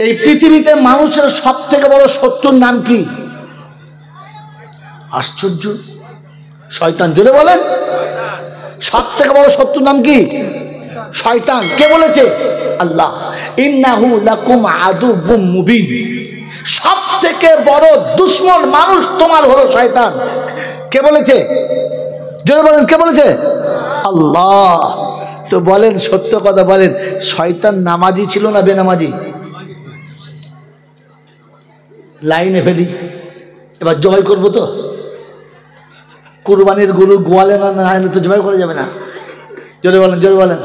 এই পৃথিবীতে মানুষের সবথেকে বড় শত্রুর নাম কি? আশ্চর্য, শয়তান। জোরে বলেন, সবথেকে বড় শত্রুর নাম কি? শয়তান। কে বলেছে? আল্লাহ। ইন্নাহু লাকুম আদুউম মুবিন। সবথেকে বড় দুশমন মানুষ তোমার হলো শয়তান। কে বলেছে? জোরে বলেন, কে বলেছে? আল্লাহ। তো বলেন, সত্য কথা বলেন, শয়তান নামাজি ছিল না বেনামাজি? লাইনে ফেলি, এবার জবাই করবো তো। কুরবানির গরু গোয়ালে না হলে তো জবাই করা যাবে না। জোরে বলেন, জোরে বলেন।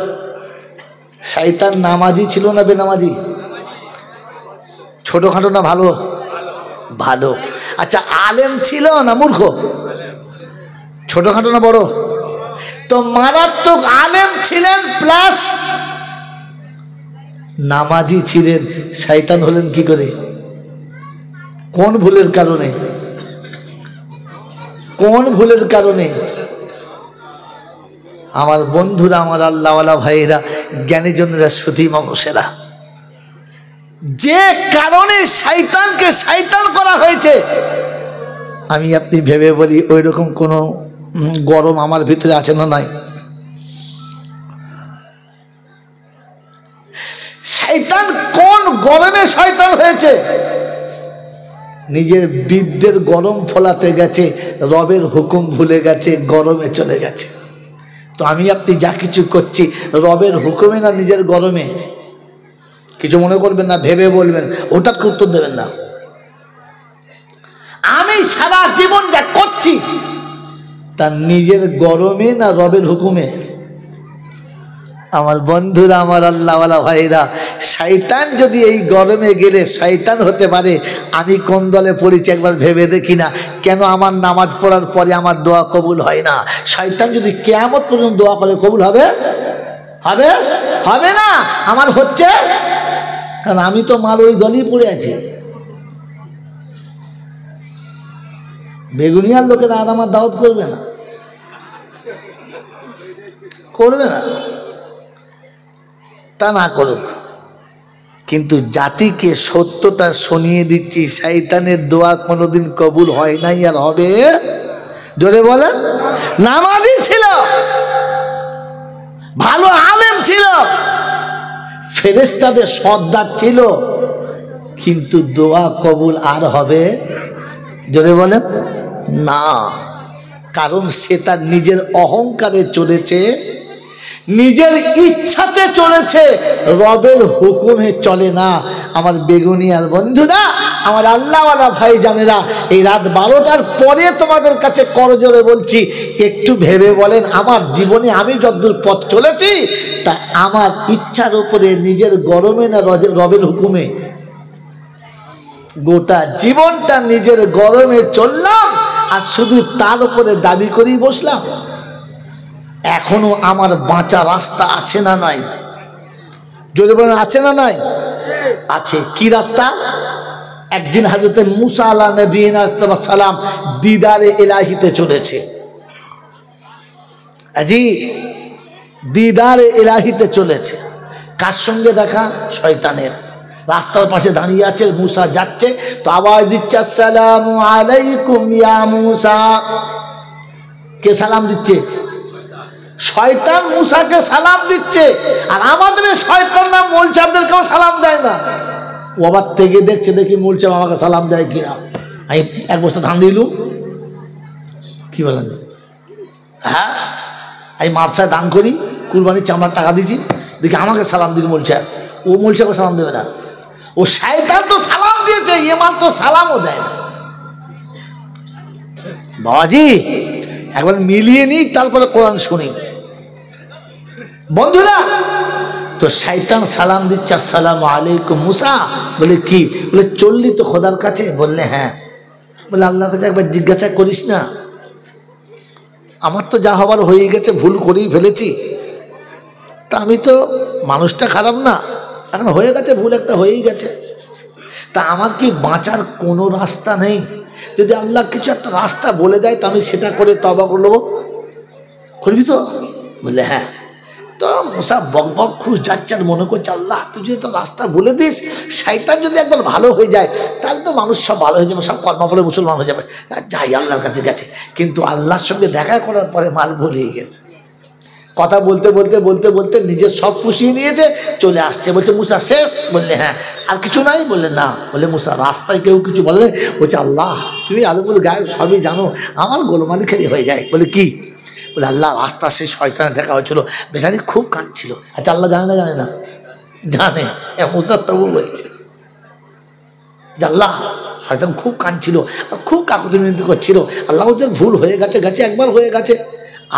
শয়তান নামাজি ছিল না বেনামাজি? ছোটখাটো না ভালো? ভালো। আচ্ছা, আলেম ছিল না মূর্খ? ছোটখাটো না বড়? তো মারাত্মক আলেম ছিলেন প্লাস নামাজি ছিলেন, শয়তান হলেন কি করে? কোন ভুলের কারণে? কোন ভুলের কারণে? আমার বন্ধুরা, আমার আল্লাহওয়ালা ভাইয়েরা, জ্ঞানীজনরা, শ্রুতি মানুষেরা, যে কারণে শয়তানকে শয়তান করা হয়েছে, আমি আপনি ভেবে বলি ওই রকম কোনো গরম আমার ভিতরে আছে না? নাই। শয়তান কোন গরমে শয়তান হয়েছে? নিজের বিদ্যের গরম ফলাতে গেছে, রবের হুকুম ভুলে গেছে, গরমে চলে গেছে। তো আমি আপনি যা কিছু করছি রবের হুকুমে না নিজের গরমে? কিছু মনে করবেন না, ভেবে বলবেন, হঠাৎ উত্তর দেবেন না। আমি সারা জীবন যা করছি তা নিজের গরমে না রবের হুকুমে? আমার বন্ধুরা, আমার আল্লাহওয়ালা ভাইরা, শয়তান যদি এই গরমে গেলে শয়তান হতে পারে, আমি কোন দলে পড়েছি একবার ভেবে দেখি না। কেন আমার নামাজ পড়ার পরে আমার দোয়া কবুল হয় না? শয়তান যদি কিয়ামত পর্যন্ত দোয়া করে, কবুল হবে? হবে? হবে না। আমার হচ্ছে, কারণ আমি তো মাল ওই দলই পড়ে আছি। বেগুনিয়ার লোকেরা আর আমার দাওয়াত করবে না, করবে না। তা না করুক, কিন্তু জাতিকে সত্যটা শুনিয়ে দিচ্ছি, শয়তানের দোয়া কোনোদিন কবুল হয় নাই আর হবে? জোরে বলেন। নামাজি ছিল, ভালো আলেম ছিল, ফেরেশতাদের সর্দার ছিল, কিন্তু দোয়া কবুল আর হবে? জোরে বলেন না। কারণ সে তার নিজের অহংকারে চলেছে, নিজের ইচ্ছাতে চলেছে, রবের হুকুমে চলে না। আমার বেগুনিয়ার বন্ধুরা, আমার আল্লাহওয়ালা ভাই জানেরা, এই রাত 12টার পরে তোমাদের কাছে করজোরে বলছি, একটু ভেবে বলেন, আমার জীবনে আমি যতদূর পথ চলেছি তা আমার ইচ্ছার উপরে, নিজের গরমে না রবের হুকুমে? গোটা জীবনটা নিজের গরমে চললাম আর শুধু তার উপরে দাবি করেই বসলাম। এখনো আমার বাঁচা রাস্তা আছে না নাই? জোরে বলেন, আছে না নাই? আছে। কি রাস্তা? একদিন হযরত মুসা আলাইহিস সালাম দিদারে ইলাহিতে চলেছে। জি, দিদারে ইলাহিতে চলেছে। কার সঙ্গে দেখা? শয়তানের। রাস্তার পাশে দাঁড়িয়ে আছে, মুসা যাচ্ছে, তো আওয়াজ দিচ্ছে, আসসালামু আলাইকুম ইয়া মুসা। কে সালাম দিচ্ছে? শয়তান মুসাকে সালাম দিচ্ছে। আর আমাদের শয়তানরা মৌলচাবদেরকেও সালাম দেয় না। ও আবার থেকে দেখছে, দেখি মৌলচাব আমাকে সালাম দেয় কিনা। আমি এক বস্তা ধান দিলুম, কি বলেন? হ্যাঁ, আমি মাদ্রাসায় দান করি, কুরবানির চামড়ার টাকা দিয়েছি, দেখি আমাকে সালাম দিল মৌলচাব। ও মৌলচাবকে সালাম দেবে না। ও শয়তান তো সালাম দিয়েছে, ইমান তো সালামও দেয় না। বাবাজি, একবার মিলিয়ে নিই, তারপরে কোরআন শুনি। বন্ধুরা, তো শয়তান সালাম দিচ্ছে, আসসালামু আলাইকুম মুসা। বলে কি? বলে চললি তো খোদার কাছে? বললে হ্যাঁ। বলে আল্লাহর কাছে একবার জিজ্ঞাসা করিস না, আমার তো যা হবার হয়ে গেছে, ভুল করেই ফেলেছি, তা আমি তো মানুষটা খারাপ না, এখন হয়ে গেছে, ভুল একটা হয়েই গেছে, তা আমার কি বাঁচার কোনো রাস্তা নেই? যদি আল্লাহ কিছু একটা রাস্তা বলে দেয় তো আমি সেটা করে তওবা করব, করবি তো? বললে হ্যাঁ। তো মুসা বক বক খুশ যাচ্ছে আর মনে করছে আল্লাহ তুই যদি তো রাস্তা বলে দিস, শয়তান যদি একবার ভালো হয়ে যায় তাহলে তো মানুষ সব ভালো হয়ে যাবে, সব কর্ম করে মুসলমান হয়ে যাবে। যাই আল্লাহর কাছে গেছে, কিন্তু আল্লাহর সঙ্গে দেখা করার পরে মাল ভুলিয়ে গেছে। কথা বলতে বলতে বলতে বলতে নিজের সব পুষিয়ে নিয়েছে, চলে আসছে, বলছে মুসা শেষ? বললে হ্যাঁ। আর কিছু নাই? বললে না। বলে মুসা রাস্তায় কেউ কিছু বলে? বলছে আল্লাহ তুমি আলমুল গায়েব সবই জানো, আমার গোলমালি খেলি হয়ে যায়। বলে কি? বলে আল্লাহ রাস্তা সেই শয়তানের দেখা হয়েছিল, বেচারি খুব কাঁদছিল। আচ্ছা আল্লাহ জানে না? জানে না? জানে। মুসা তবু বলছে আল্লাহ শয়তান খুব কাঁদছিল আর খুব কাকুতি মিনতি করছিল, আল্লাহ ওদের ভুল হয়ে গেছে, গেছে একবার হয়ে গেছে,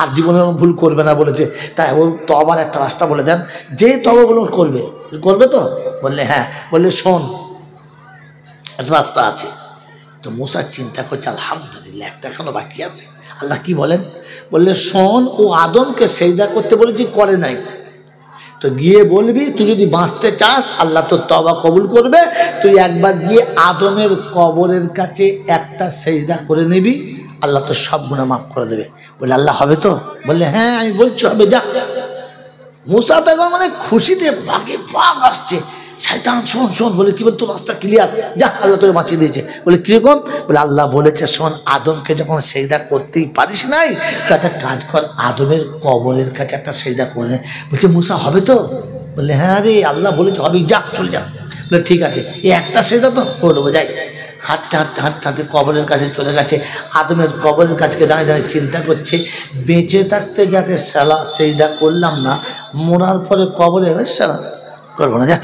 আর জীবনে ভুল করবে না বলেছে, তাই ও তবার একটা রাস্তা বলে দেন, যে তবাগুলো করবে, করবে তো? বললে হ্যাঁ। বললে শোন একটা রাস্তা আছে। তো মুসা চিন্তা করছে আলহামদুলিল্লাহ একটা এখনো বাকি আছে। আল্লাহ কি বলেন? বললে শোন, ও আদমকে সেজদা করতে বলেছি, করে নাই, তো গিয়ে বলবি তুই যদি বাঁচতে চাস আল্লাহ তোর তওবা কবুল করবে, তুই একবার গিয়ে আদমের কবরের কাছে একটা সেজদা করে নিবি, আল্লাহ তোর সব গুনাহ মাফ করে দেবে। বলে আল্লাহ হবে তো? বললে হ্যাঁ আমি বলছি হবে, যা। মুসা তো একবার মানে খুশিতে বাঘে বাঘ আসছে। শয়তান শোন শোন, বলে কি বল, তোর রাস্তা ক্লিয়ার, যা আল্লাহ তোকে বাঁচিয়ে দিয়েছে। বলে কিরকম? বলে আল্লাহ বলেছে শোন, আদমকে যখন সেজদা করতেই পারিস নাই তো একটা কাজ কর, আদমের কবরের কাছে একটা সেজদা করে। বলছে মুসা হবে তো? বললে হ্যাঁ রে আল্লাহ বলেছে হবে, যা চল যা। বলে ঠিক আছে, এই একটা সেজদা তো করে দেবো, যাই। হাঁটতে হাঁটতে হাঁটতে হাঁটতে কবরের কাছে চলে গেছে। আদমের কবরের কাছে দাঁড়িয়ে দাঁড়িয়ে চিন্তা করছে, বেঁচে থাকতে যাকে সেজদা করলাম না, মরার পরে কবরে সেজদা করবো না, যা।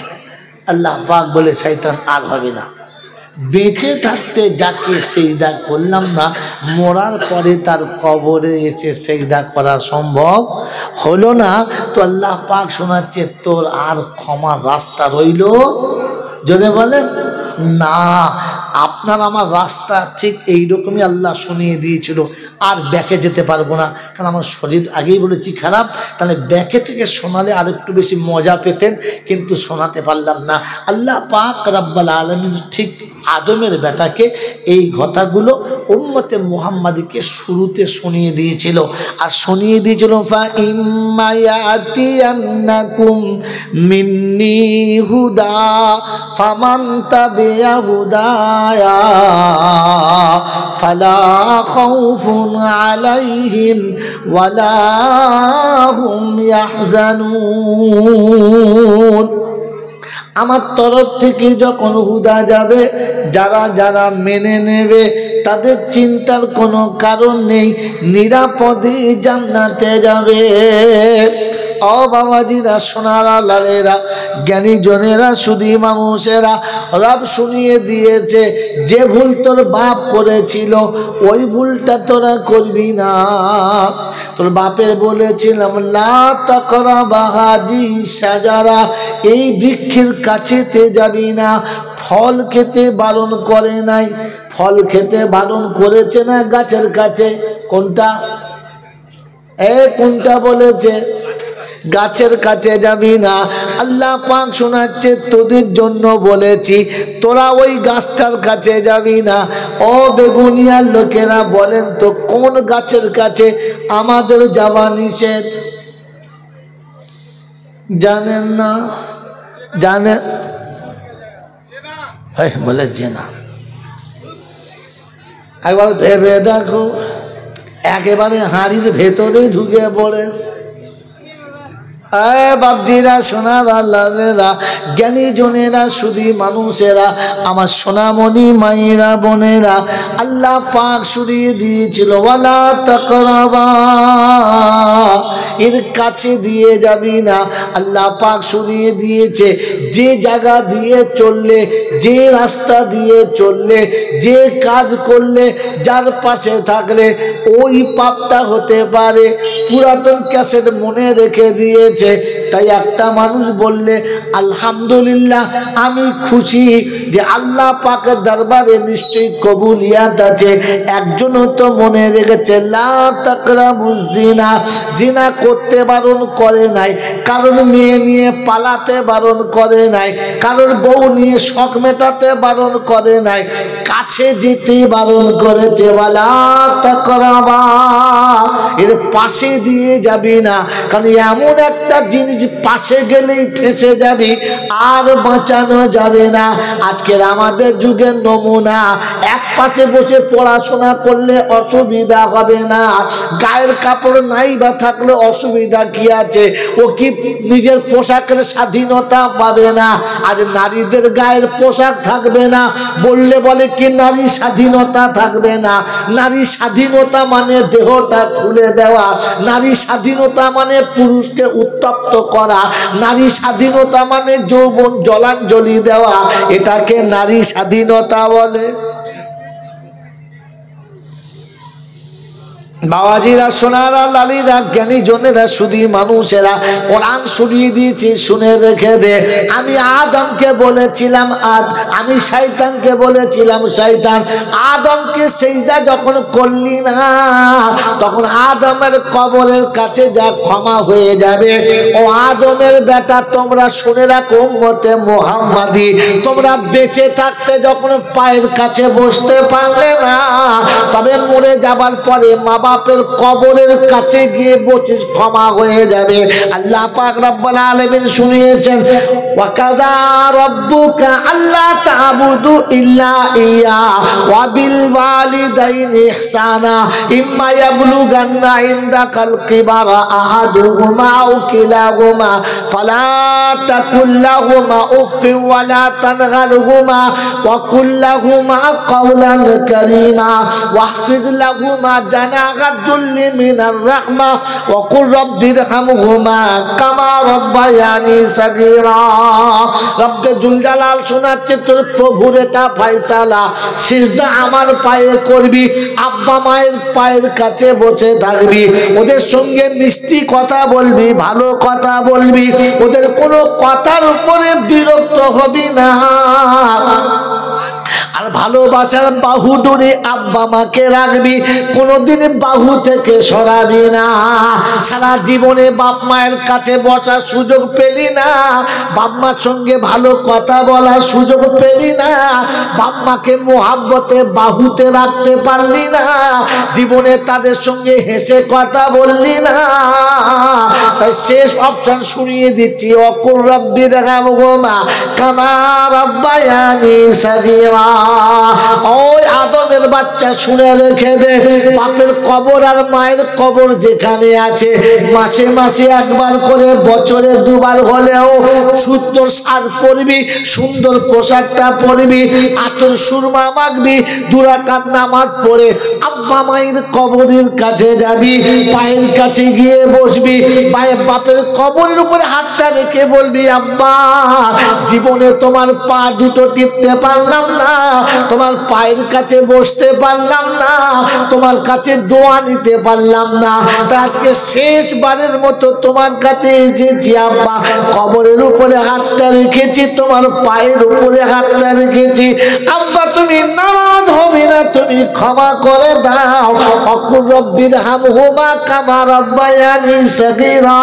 আল্লাহ পাক বলে শয়তান আর হবে না। বেঁচে থাকতে যাকে সেজদা করলাম না, মরার পরে তার কবরে এসে সেজদা করা সম্ভব হলো না। তো আল্লাহ পাক শোনাচ্ছে তোর আর ক্ষমার রাস্তা রইল? যদি বলেন না, আপনার আমার রাস্তা ঠিক এইরকমই আল্লাহ শুনিয়ে দিয়েছিল, আর ব্যাকে যেতে পারবো না, কারণ আমার শরীর আগেই বলেছি খারাপ, তাহলে ব্যাকে থেকে শোনালে আর একটু বেশি মজা পেতেন, কিন্তু শোনাতে পারলাম না। আল্লাহ পাক রাব্বুল আলামিন ঠিক আদমের বেটাকে এই কথাগুলো উম্মতে মুহাম্মাদিকে শুরুতে শুনিয়ে দিয়েছিল, আর শুনিয়ে দিয়েছিল ফা ইম্মা ইয়াতিয়ান্নাকুম মিন্নি হুদা ফামান তাবিয়া হুদায়া ফালা খাউফুন আলাইহিম ওয়ালা হুম ইয়াহজানুন। আমার তরফ থেকে যখন হুদা যাবে, যারা যারা মেনে নেবে তাদের চিন্তার কোনো কারণ নেই, নিরাপদে জান্নাতে যাবে। ও বাবাজিরা, সোনারা লালেরা, জ্ঞানী জনেরা, শুধু মানুষেরা, রব শুনিয়ে দিয়েছে যে ভুল তোর বাপ করেছিল ওই ভুলটা তোরা করবি না। তোর বাপে বলেছিলাম লা তাকরাবা হাযিহি শাজারা, এই বৃক্ষের কাছেতে যাবি না, ফল খেতে বারণ করে নাই, ফল খেতে বারণ করেছে না গাছের কাছে? কোনটা? কোনটা বলেছে? গাছের কাছে যাবি না। আল্লাহ পাক শোনাচ্ছে তোদের জন্য বলেছি, তোরা ওই গাছটার কাছে যাবি না। ও বেগুনিয়ার লোকেরা, বলেন তো কোন গাছের কাছে আমাদের যাওয়া নিষেধ? জানেন না? জানে? বলে জেনা। একবার ভেবে দেখো, একেবারে হাঁড়ির ভেতরে ঢুকে পড়েস। বাপজিরা, সোনার আল্লাহরা, জ্ঞানী জনেরা, শুধু মানুষেরা, আমার সোনামণি মায়েরা, বোনেরা, আল্লাহ পাক শুনিয়ে দিয়েছিল ওয়ালা তাকরাবা, এর কাছে দিয়ে যাবি না। আল্লাহ পাক শুনিয়ে দিয়েছে যে জায়গা দিয়ে চললে, যে রাস্তা দিয়ে চললে, যে কাজ করলে, যার পাশে থাকলে ওই পাপটা হতে পারে। পুরাতন ক্যাসেট মনে রেখে দিয়েছে, তাই একটা মানুষ বললে আলহামদুলিল্লাহ আমি খুশি যে আল্লাহ পাকের দরবারে নিশ্চয়ই কবুলিয়াত আছে। একজনও তো মনে রেখেছে লা তাকরাবুজ জিনা, জিনা করতে বারণ করে নাই, কারণ মেয়ে নিয়ে পালাতে বারণ করে নাই, কারণ বউ নিয়ে শখ মেটাতে বারণ করে নাই, কাছে যেতে বারণ করেছে। ওয়ালা তাকরাবা, এর পাশে দিয়ে যাবি না, কারণ এমন একটা জিনিস পাশে গেলেই ফেসে যাবি, আর বাঁচানো যাবে না। আজকের আমাদের যুগের নমুনা, এক পাশে বসে পড়াশোনা করলে অসুবিধা হবে না, গায়ের কাপড় নাই বা থাকলে অসুবিধা কি আছে? ও কি নিজের পোশাকের স্বাধীনতা পাবে না? আজ নারীদের গায়ের পোশাক থাকবে না বললে বলে কি নারী স্বাধীনতা থাকবে না। নারী স্বাধীনতা মানে দেহটা খুলে দেওয়া, নারী স্বাধীনতা মানে পুরুষকে উত্তপ্ত করা, নারী স্বাধীনতা মানে যৌবন জলাঞ্জলি দেওয়া, এটাকে নারী স্বাধীনতা বলে। বাবাজিরা, সোনারা, লালীরা, জ্ঞানী জনেরা, শুধু মানুষেরা, কোরআন শুনিয়ে দিয়েছি, শুনে রেখে দে। আমি আদমকে বলেছিলাম আমি শয়তানকে বলেছিলাম শয়তান, আদমকে সিজদা যখন করলি না তখন আদমের কবরের কাছে যা ক্ষমা হয়ে যাবে। ও আদমের বেটা, তোমরা শুনে রাখো উম্মতে মুহাম্মাদি, তোমরা বেঁচে থাকতে যখন পায়ের কাছে বসতে পারলে না, তবে মরে যাবার পরে মা বাপের কবরের কাছে গিয়ে বসিস, ক্ষমা হয়ে যাবে। আল্লাহ পাক রব্বুল আলামিন শুনিয়েছেন, ওয়াকাযা রাব্বুকা আল্লা তা'বুদু ইল্লা ইয়া ওয়া বিল ওয়ালিদাইনি ইহসানা ইম্মা ইয়াবলুগান্না ইনদাকাল কিবারা আহাদুহুমা আও কিলাহুমা ফালা তাকুল লাহুমা উফফিন ওয়া লা তানহারহুমা ওয়া কুল লাহুমা কাওলান কারীমা ওয়াহফিজ লাহুমা জানাহা দুল্লি মিনার রাহমা ওয়া কুল রাব্বিরহামহুমা কামা রাব্বায়ানি সাগীরা। রব্বে জুল জালাল শোনাচ্ছে তোর প্রভুর এটা ফয়সালা, সিজদা আমার পায়ে করবি, আব্বা মায়ের পায়ের কাছে বসে থাকবি, ওদের সঙ্গে মিষ্টি কথা বলবি, ভালো কথা বলবি, ওদের কোনো কথার উপরে বিরক্ত হবি না। আর ভালোবাসার বাহু ধরে আব্বা মাকে রাখবি, কোনোদিন বাহু থেকে সরাবি না। সারা জীবনে বাপ মায়ের কাছে বসার সুযোগ পেলি না, বাপ মার সঙ্গে ভালো কথা বলার সুযোগ পেলি না, বাপ মাকে মোহাব্বতে বাহুতে রাখতে পারলি না, জীবনে তাদের সঙ্গে হেসে কথা বললি না। তাই শেষ অপশন শুনিয়ে দিচ্ছি, ওয়াকুর রাব্বিরহামহুমা কামা রাব্বায়ানি সাগীরা। ওই আদমের বাচ্চা শুনে রেখে দে, বাপের কবর আর মায়ের কবর যেখানে আছে, মাসে মাসে একবার করে, বছরে দুবার হলেও সুন্দর সাজ পরবি, সুন্দর পোশাকটা পরবি, আতর সুরমা মাখবি, 2 রাকাত নামাজ পড়ে আব্বা মায়ের কবরের কাছে যাবি, পায়ের কাছে গিয়ে বসবি, বাপের কবরের উপরে হাতটা রেখে বলবি, আব্বা জীবনে তোমার পা দুটো টিপতে পারলাম না, তোমার পায়ের কাছে বসতে পারলাম না, তোমার কাছে দোয়া নিতে পারলাম না, তা আজকে শেষবারের মতো তোমার কাছে এসেছি আব্বা, কবরের উপরে হাতটা রেখেছি, তোমার পায়ের উপরে হাতটা রেখেছি, আব্বা তুমি নারাজ হবে না, তুমি ক্ষমা করে দাও। ওয়াকুর রাব্বিরহামহুমা কামা রাব্বায়ানি সাগীরা।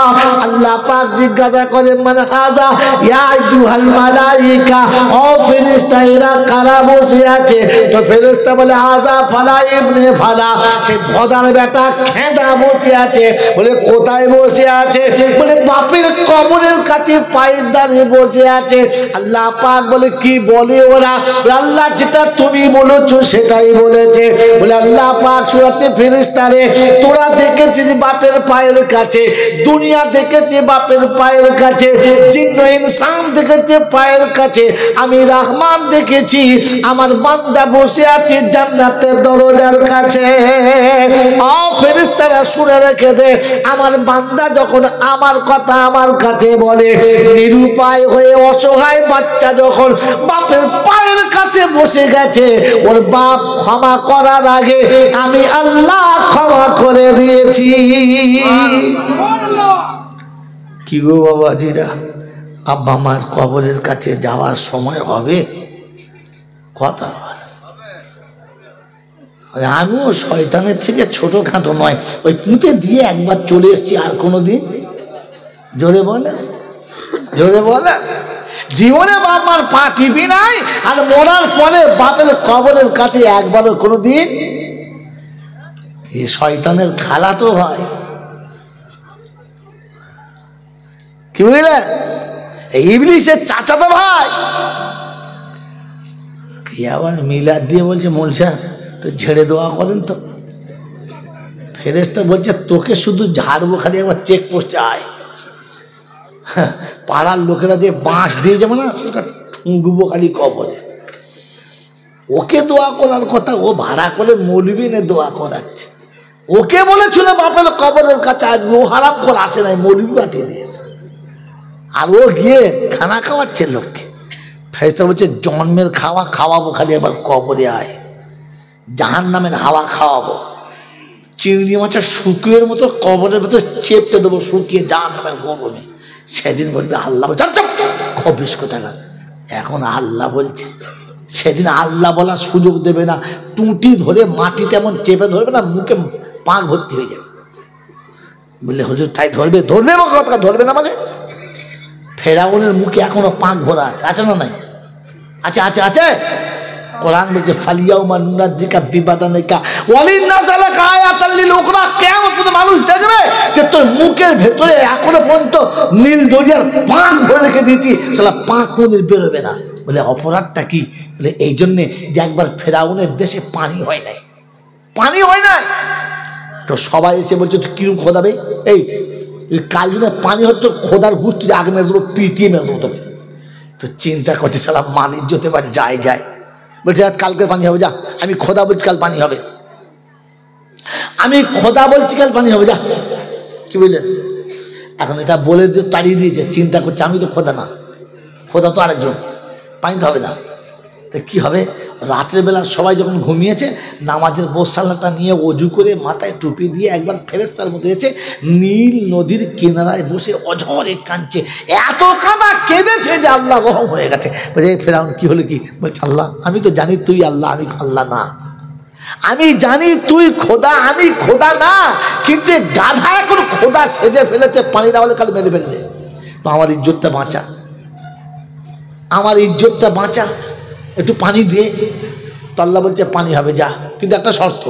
আল্লাহ পাক জিজ্ঞাসা করে, মান হাযা ইয়া আইয়ুহাল মালাইকা, ও ফেরেশতা এরা কারা বসে আছে? তো ফেরেশতা বলে, হাযা ফালা ইবনে ফালা, সে ভদার বেটা খেদা বসে আছে। বলে কোথায় বসে আছে? বলে বাপের কবরের কাছে পায়ের দাঁড়িয়ে বসে আছে। আল্লাহ পাক বলে, কি বলে ওরা? আল্লাহ যেটা তুমি বলেছো সেটাই বলেছে। বলে আল্লাহ পাক শোনাচ্ছে, ফেরেশতারে তোরা দেখেছিস বাপের পায়ের কাছে, দুনিয়া দেখেছে বাপের পায়ের কাছে, জিন্ন ইনসান দেখেছে পায়ের কাছে, আমি রহমান দেখেছি আমার বান্দা বসে আছে জান্নাতের দরজার কাছে। ও ফেরেশতারা শুনে রেখে দে, আমার বান্দা যখন আমার কথা আমার কাছে বলে, নিরুপায় হয়ে অসহায় বাচ্চা যখন বাপের পায়ের কাছে বসে গেছে, ওর বাপ ক্ষমা করার আগে আমি আল্লাহ ক্ষমা করে দিয়েছি। কি গো বাবাজিরা, আব্বা মার কবরের কাছে যাওয়ার সময় হবে? কথা আমিও শয়তানের থেকে ছোটখাটো নয়, ওই পুঁতে দিয়ে একবার চলে এসছি, আর কোনো দিন। জোরে বলে, জোরে বলে। জীবনে বাপ মার পা টিপি নাই, আর মরার পরে বাপের কবরের কাছে একবারও কোনো দিন। এই শয়তানের খালা তো ভাই, কি বুঝলেন? ইবলিসের চাচাতো ভাই। আবার মিলাদ দিয়ে বলছে মোলসা তো ঝেড়ে দোয়া করেন তো। ফেরেশতা বলছে তোকে শুধু ঝাড়বো, খালি একবার চেক পোস্টে আয়। পাড়ার লোকেরা যে বাঁশ দিয়ে যাবে না, সেটা ঠুঁকবো খালি কবরে। ওকে দোয়া করার কথা, ও ভাড়া করে মৌলবি নে দোয়া করাচ্ছে। ওকে বলেছিল বাপের কবরের কাছে আসবে, ও হারাম করে আসে নাই, মৌলবি পাঠিয়ে দিয়েছে। আর ও গিয়ে খানা খাওয়াচ্ছে লোককে। ফেরেশতা বলছে জন্মের খাওয়া খাওয়াবো, খালি এবার কবরে আয়। জাহান্নামের হাওয়া খাওয়াবো, চিংড়ি মাছের শুকিয়ের মতো কবরের ভেতর চেপতে দেবো, শুকিয়ে জাহান্নামের গরমে। সেদিন বলবে আল্লাহ, খবিস কোথাকার। এখন আল্লাহ বলছে, সেদিন আল্লাহ বলার সুযোগ দেবে না। টুটি ধরে মাটিতে এমন চেপে ধরবে না, মুখে পাক ভর্তি হয়ে যাবে। বললে হুজুর তাই ধরবে? ধরবে কথা, ধরবে না মানে? ফেরাউনের মুখে এখনো পাক ভরা আছে, আছে না নাই? আছে, আছে, আছে। কোরআন বলছে ফালিয়াউমা নুনাজ্জিকা বিবাদানিকা ওয়ালিন্নাসালাকা আয়াতাল লিল উখরা। কিয়ামত মানুষ দেখবে যে তোর মুখের ভেতরে এখনো পর্যন্ত নীল দরিয়ার পাক ভরে রেখে দিয়েছি, শালা পাক কোনদিন বেরোবে না। বলে অপরাধটা কি? বলে এই জন্যে যে একবার ফেরাউনের দেশে পানি হয় নাই, পানি হয় নাই। তো সবাই এসে বলছে তুই কিরম খোদাবে? এই কাল দিনে পানি হচ্ছে, খোদার গুষ্টি আগে মেরগুলো পিটিয়ে মেরবো তোকে। তো চিন্তা করছে শালা মানির যেতে পারে, যায় যায়। বলছে আজ কালকে পানি হবে, যা। আমি খোদা বলছি কাল পানি হবে, আমি খোদা বলছি কাল পানি হবে, যা। কি বুঝলেন? এখন এটা বলে তাড়িয়ে দিয়েছে। চিন্তা করছে আমি তো খোদা না, খোদা তো আরেকজন, পানি তো হবে না। তো কী হবে? রাতের বেলা সবাই যখন ঘুমিয়েছে, নামাজের বোসালাটা নিয়ে অজু করে মাথায় টুপি দিয়ে একবার ফেরেশতার মধ্যে এসে নীল নদীর কিনারায় বসে অঝরে কাঁদছে। এত কাঁদা কেঁদেছে যে আল্লাহ রহম হয়ে গেছে। বলছে ফেরাউন কি হলো কি? বলছে আল্লাহ আমি তো জানি তুই আল্লাহ, আমি আল্লাহ না। আমি জানি তুই খোদা, আমি খোদা না, কিন্তু গাধা এখন খোদা সেজে ফেলেছে, পানি না হলে কাল মেরে ফেলবে। তো আমার ইজ্জতটা বাঁচা, আমার ইজ্জতটা বাঁচা, একটু পানি দিয়ে। তো আল্লাহ বলছে পানি হবে, যা, কিন্তু একটা শর্ত।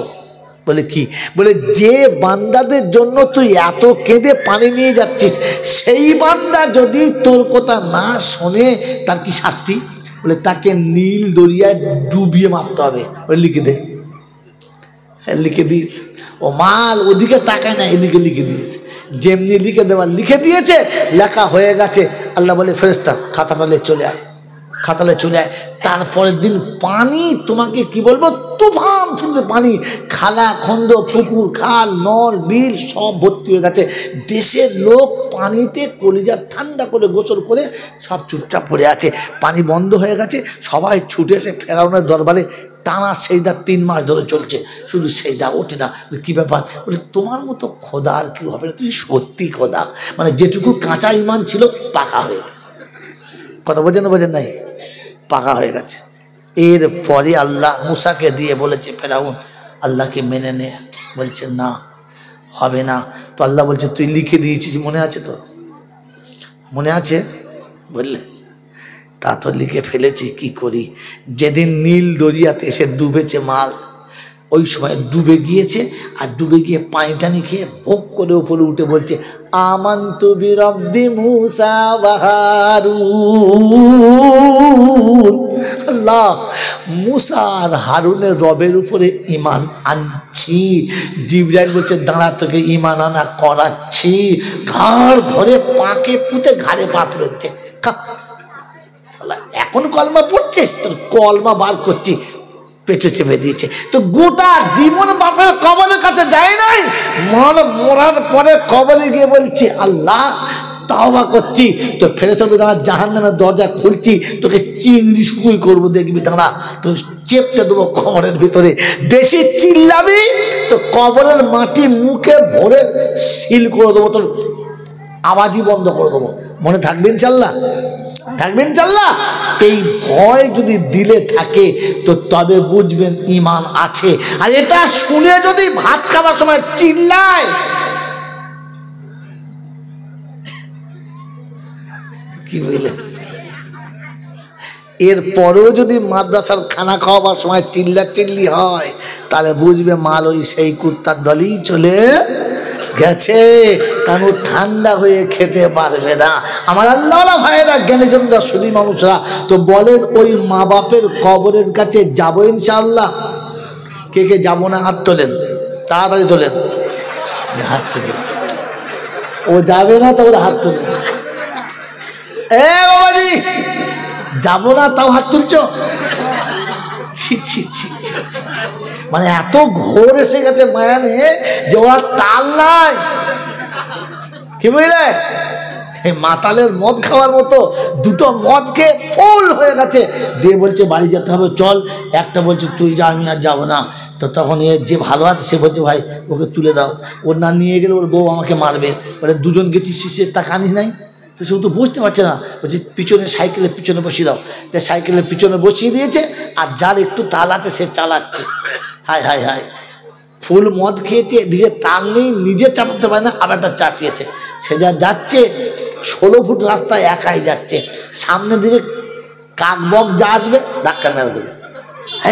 বলে কি? বলে যে বান্দাদের জন্য তুই এত কেঁদে পানি নিয়ে যাচ্ছিস, সেই বান্দা যদি তোর কথা না শোনে তার কি শাস্তি? বলে তাকে নীল দরিয়ায় ডুবিয়ে মারতে হবে। বলে লিখে দে। লিখে দিস। ও মাল ওদিকে তাকায় না, এদিকে লিখে দিয়েছে। যেমনি লিখে দেওয়ার লিখে দিয়েছে, লেখা হয়ে গেছে। আল্লাহ বলে ফেরেশতা খাতাটালে চলে আয়, খাতালে চলে আয়। তারপরের দিন পানি তোমাকে কি বলবো, তুফান তুলছে পানি। খালা খন্দ, পুকুর, খাল, নল, বিল সব ভর্তি হয়ে গেছে। দেশের লোক পানিতে কলিজা ঠান্ডা করে গোসল করে সব চুপচাপ পড়ে আছে। পানি বন্ধ হয়ে গেছে, সবাই ছুটে এসে ফেরাউনের দরবারে টানা সেজদা 3 মাস ধরে চলছে, শুধু সেজদা ওঠে না। কি ব্যাপার? বলে তোমার মতো খোদা আর কি হবে না, তুমি সত্যি খোদা। মানে যেটুকু কাঁচা ইমান ছিল পাকা হয়ে গেছে। কথা বোঝেন না? বোঝেন নাই? পাকা হয়ে গেছে। এরপরে আল্লাহ মুসাকে দিয়ে বলেছে ফেরাউন আল্লাহকে মেনে নে। বলছে না, হবে না। তো আল্লাহ বলছে তুই লিখে দিয়েছিস, মনে আছে তো? মনে আছে? বললে তা তো লিখে ফেলেছি, কি করি? যেদিন নীল দরিয়াতে এসে ডুবেছে মাল, ওই সময় ডুবে গিয়েছে। আর ডুবে গিয়ে পানি টানি খেয়ে ভোগ করে উপরে উঠে বলছে আমানতু বিরব্বি মুসা ওয়া হারুন। আল্লাহ, মুসা আর হারুনের রবের উপরে ঈমান আনছি। জিবরাইল বলছে দাঁড়া, তোকে ঈমান আনা করাচ্ছি। ঘাড় ধরে পাকে পুঁতে ঘাড়ে পা তুলে দিচ্ছে। এখন কলমা পড়ছিস, তোর কলমা বার করছি, পেছে চেপে দিয়েছে। তো গোটা জীবন বাপের কবরের কাছে যায় নাই, মরার পরে কবরে গিয়ে বলছি আল্লাহ তাওবা করছি। তো ফেরেশতা বলে দাঁড়া, জাহান্নামের দরজা খুলছি, তোকে চিংড়ি শুকুই করবো, দেখবি দাঁড়া, তো চেপতে দেবো কবরের ভিতরে। বেশি চিল্লাবি তো কবরের মাটি মুখে ভরে সিল করে দেবো, তোর আওয়াজই বন্ধ করে দেবো। মনে থাকবে ইনশাল্লাহ? থাকবে ইনশাল্লাহ? এই ভয় যদি দিলে থাকে তো তবে বুঝবেন ঈমান আছে। আর এটা শুনে যদি ভাত খাওয়ার সময় চিল্লায়, কি বুঝলেন? এরপরেও যদি মাদ্রাসার খানা খাওয়াবার সময় চিল্লাচিল্লি হয় তাহলে বুঝবে মাল ওই সেই কুত্তার দলই চলে গেছে, কারণ ও ঠান্ডা হয়ে খেতে পারবে না। আমার আল্লাহওয়ালা ভাইয়েরা, জ্ঞানীজন দর্শনী মানুষরা, তো বলেন ওই মা বাপের কবরের কাছে যাবো ইনশাআল্লাহ? কে কে যাবো না হাত তোলেন, তাড়াতাড়ি তোলেন। হাত তুলেছে, ও যাবে না তো ওরা হাত তুলেছে। এ বাবাজি, যাবো না তাও হাত তুলছো? ছি ছি ছি ছি ছি। মানে এত ঘোর এসে গেছে মায়ানে যে ওরা তাল নাই, কি বুঝলে? মাতালের মদ খাওয়ার মতো দুটো মদ খেয়ে ফুল হয়ে গেছে, দিয়ে বলছে বাড়ি যেতে হবে, চল। একটা বলছে তুই যা, আমি আর যাবো না। তো তখন এ যে ভালো আছে সে বলছে ভাই ওকে তুলে দাও, ওর না নিয়ে গেলে ওর বউ আমাকে মারবে। বলে দুজন গেছি, শিশের টাকা আনিস নাই? তো সে তো বুঝতে পারছে না, বলছে পিছনে সাইকেলের পিছনে বসিয়ে দাও। তো সাইকেলের পিছনে বসিয়ে দিয়েছে, আর যার একটু তাল আছে সে চালাচ্ছে। হায় হায় হায়, ফুল মদ খেয়েছে, এদিকে তাল নেই, নিজে চাপাতে পারে না, আবার তার চাপিয়েছে। সে যা যাচ্ছে 16 ফুট রাস্তায় একাই যাচ্ছে, সামনের দিকে কাকবক যা আসবে ধাক্কা মেরে দেবে।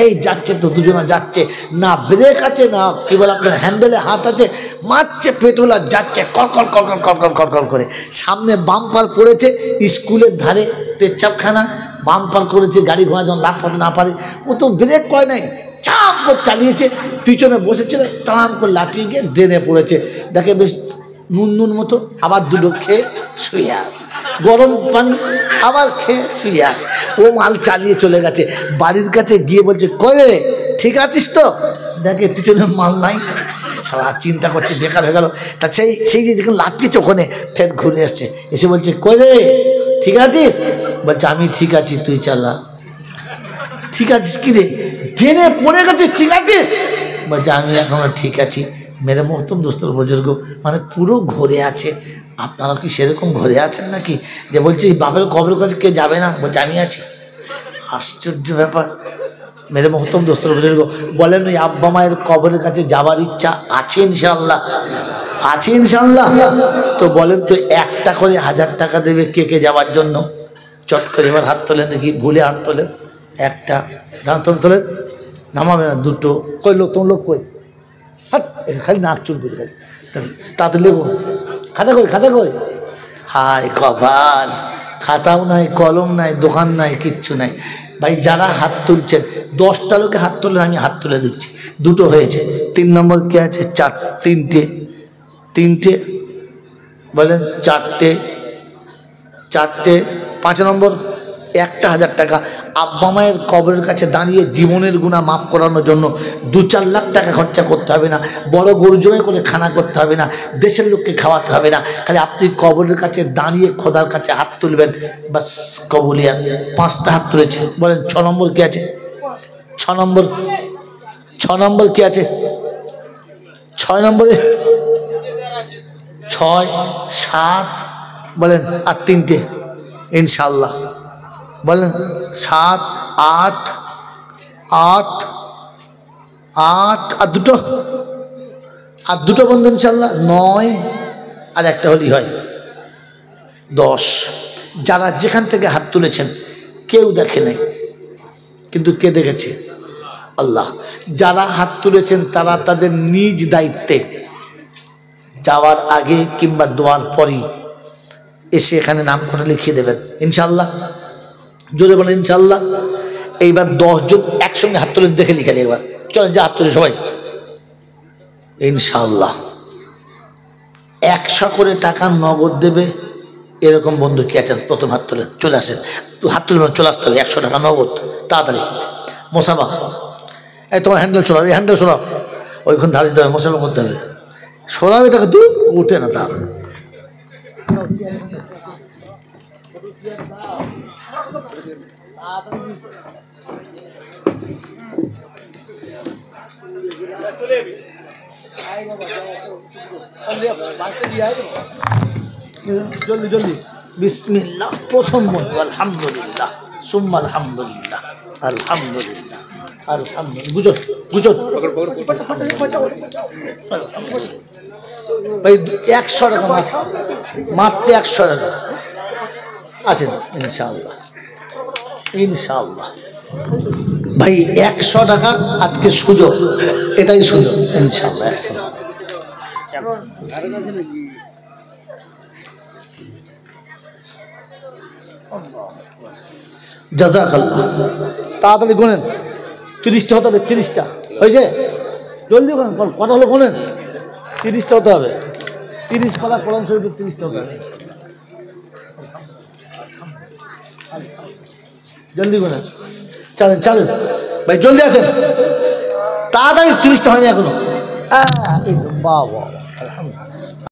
এই যাচ্ছে তো দুজনা যাচ্ছে, না ব্রেক আছে না কি বলে আপনার হ্যান্ডেলে হাত আছে, মারছে পেট্রোল আর যাচ্ছে কড়কড় কড়কড় কড়কড় কড়কড় করে। সামনে বাম্পার পড়েছে, স্কুলের ধারে পেচ্ছাপখানা, বাম্পার করেছে, গাড়ি ঘোড়া যখন লাফাতে না পারে, ও তো ব্রেক করে নাই, চাপ করে চালিয়েছে, পিছনে বসেছিল, টান করে লাফিয়ে গিয়ে ড্রেনে পড়েছে। দেখে বেশ নুন নুন মতো, আবার দুটো খেয়ে শুয়ে আছে, গরম পানি আবার খেয়ে শুয়ে আছে। ও মাল চালিয়ে চলে গেছে, বাড়ির কাছে গিয়ে বলছে কয়ে ঠিক আছিস তো? দেখে পিছনে মাল নাই, সারা চিন্তা করছে বেকার হয়ে গেল। তা সেই যে যেখানে লাফিয়েছে ওখানে ফের ঘুরে এসছে, এসে বলছে কয়ে ঠিক আছিস? বলছে আমি ঠিক আছি, তুই চালা। ঠিক আছিস কি রে? ট্রেনে পড়ে গেছিস, ঠিক আছিস? বলছে আমি এখনো ঠিক আছি। মেরে মহতম দোস্তর বুজুর্গ, মানে পুরো ঘরে আছে। আপনারা কি সেরকম ঘরে আছেন নাকি যে বলছে এই বাপের কবরের কাছে কে যাবে না? বলছে আমি আছি। আশ্চর্য ব্যাপার। মেরে মহতম দোস্তর বুজুর্গ বলেন ওই আব্বা মায়ের কবরের কাছে যাবার ইচ্ছা আছে ইনশাআল্লাহ? আছে ইনশাআল্লাহ? তো বলেন তো একটা করে 1000 টাকা দেবে কে কে যাওয়ার জন্য? চট করে এবার হাত তোলেন দেখি, ভুলে হাত তোলেন। একটা ধান তোলেন, নামাবে না। দুটো কই লোক, তোমার লোক কই? হাত খালি নাক চুল করে খালি, তাতে লেবো। খাতা কই, খাতা কই? হায় কপাল, খাতাও নাই, কলম নাই, দোকান নাই, কিচ্ছু নাই। ভাই যারা হাত তুলছেন 10টা লোকে হাত তোলেন, আমি হাত তুলে দিচ্ছি। দুটো হয়েছে। 3 নম্বর কে আছে? তিনটে বলেন, চারটে। 5 নম্বর একটা 1000 টাকা আব্বা মায়ের কবরের কাছে দাঁড়িয়ে জীবনের গুনাহ মাফ করানোর জন্য 2-4 লাখ টাকা খরচা করতে হবে না, বড় গরু জবাই করে খানা করতে হবে না, দেশের লোককে খাওয়াতে হবে না, খালি আপনি কবরের কাছে দাঁড়িয়ে খোদার কাছে হাত তুলবেন, বাস কবুলিয়াত। 5টা হাত তুলেছে। বলেন 6 নম্বর কি আছে? 6 নম্বর কি আছে? 6 নম্বরে 6, 7 বলেন, আর 3টে ইনশাআল্লাহ। বলেন 7, 8 আর দুটো বন্ধু ইনশাআল্লাহ 9, আর একটা হলেই হয় 10। যারা যেখান থেকে হাত তুলেছেন কেউ দেখে নাই, কিন্তু কে দেখেছে? আল্লাহ। যারা হাত তুলেছেন তারা তাদের নিজ দায়িত্বে যাওয়ার আগে কিংবা দোয়ার পরই এসে এখানে নাম করে লিখিয়ে দেবেন ইনশাআল্লাহ। জোরে বলেন ইনশাআল্লাহ। এইবার 10 জন একসঙ্গে হাত তুলে দেখে লিখে একবার চলেন, যে হাত তুলে সবাই ইনশাআল্লাহ। 100 করে টাকা নগদ দেবে এরকম বন্ধু কি আছেন? প্রথম হাত তুলে চলে আসেন, হাত তুলে চলে আসতে হবে। 100 টাকা নগদ, তাড়াতাড়ি মোসাফা। এই তোমার হ্যান্ডেল সরাও, এই হ্যান্ডেল সরাও, ওইখানে ধারে দিতে হবে, মোসাফা করতে হবে। সরাবে তাকে, তুই উঠে না তার। জলদি জলদি বিসমিল্লাহ প্রথম বলবো আলহামদুলিল্লাহ সুম্মা আলহামদুলিল্লাহ আলহামদুলিল্লাহ আলহামদুলিল্লাহ গুজর গুজর ভাই 100 টাকা মাত্র 100 টাকা আছেন ইনশাআল্লাহ ইনশাআল্লাহ ভাই 100 টাকা আজকে সুযোগ এটাই সুযোগ ইনশাআল্লাহ জাযাকাল্লাহ তাড়াতাড়ি গুনেন 30টা হতে হবে 30টা হয়েছে জলদি গুনেন কত হলো গুনেন 30টা হতে হবে 30 পাতা কোরআন শরীফের 30টা হতে হবে জলদি গুনেন চলেন চলেন ভাই জলদি আসেন তাড়াতাড়ি 30টা হয়নি এখনো বাহ বাহ আলহামদুলিল্লাহ